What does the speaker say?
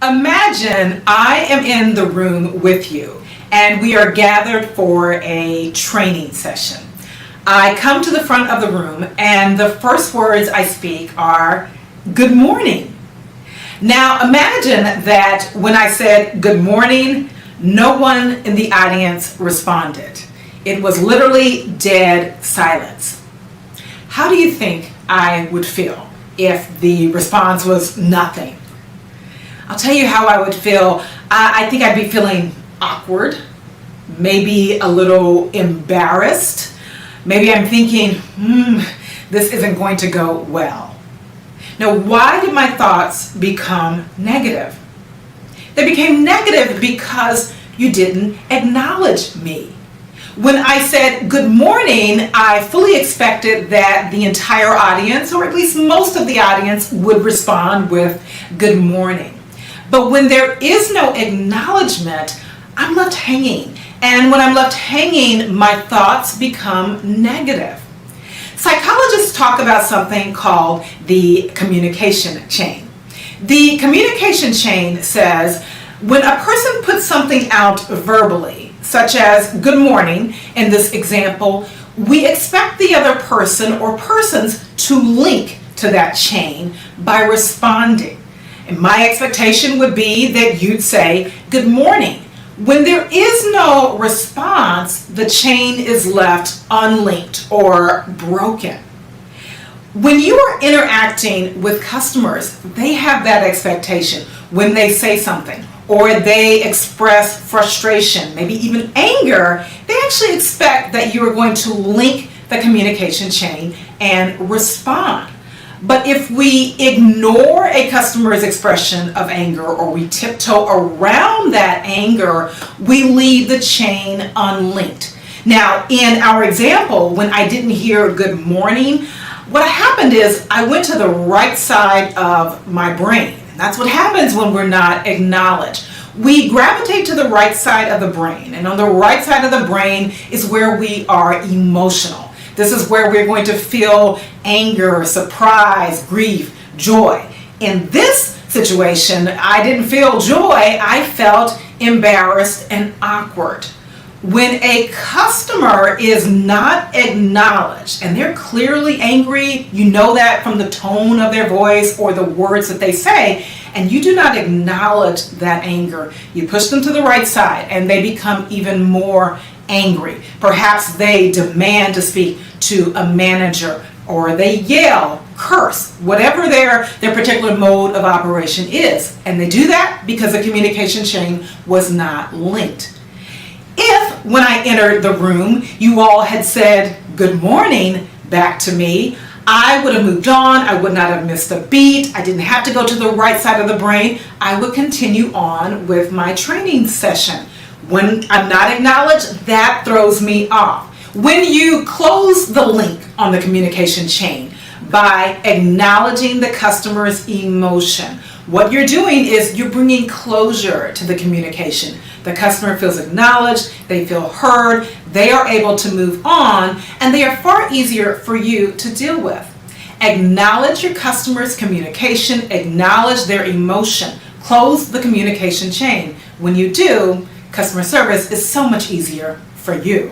Imagine I am in the room with you and we are gathered for a training session. I come to the front of the room and the first words I speak are, "Good morning." Now imagine that when I said good morning, no one in the audience responded. It was literally dead silence. How do you think I would feel if the response was nothing? I'll tell you how I would feel. I think I'd be feeling awkward, maybe a little embarrassed. Maybe I'm thinking, this isn't going to go well. Now, why did my thoughts become negative? They became negative because you didn't acknowledge me. When I said good morning, I fully expected that the entire audience, or at least most of the audience, would respond with good morning. But when there is no acknowledgement, I'm left hanging. And when I'm left hanging, my thoughts become negative. Psychologists talk about something called the communication chain. The communication chain says when a person puts something out verbally, such as good morning in this example, we expect the other person or persons to link to that chain by responding. And my expectation would be that you'd say good morning. When there is no response, the chain is left unlinked or broken. When you are interacting with customers, they have that expectation. When they say something or they express frustration, maybe even anger, they actually expect that you are going to link the communication chain and respond. But if we ignore a customer's expression of anger or we tiptoe around that anger, we leave the chain unlinked. Now, in our example, when I didn't hear good morning, what happened is I went to the right side of my brain. And that's what happens when we're not acknowledged. We gravitate to the right side of the brain, and on the right side of the brain is where we are emotional. This is where we're going to feel anger, surprise, grief, joy. In this situation, I didn't feel joy, I felt embarrassed and awkward. When a customer is not acknowledged and they're clearly angry, you know that from the tone of their voice or the words that they say, and you do not acknowledge that anger, you push them to the right side and they become even more angry. Perhaps they demand to speak to a manager or they yell, curse, whatever their particular mode of operation is. And they do that because the communication chain was not linked. If when I entered the room, you all had said good morning back to me, I would have moved on. I would not have missed a beat. I didn't have to go to the right side of the brain. I would continue on with my training session. When I'm not acknowledged, that throws me off. When you close the link on the communication chain by acknowledging the customer's emotion, what you're doing is you're bringing closure to the communication. The customer feels acknowledged, they feel heard, they are able to move on, and they are far easier for you to deal with. Acknowledge your customer's communication, acknowledge their emotion, close the communication chain. When you do, customer service is so much easier for you.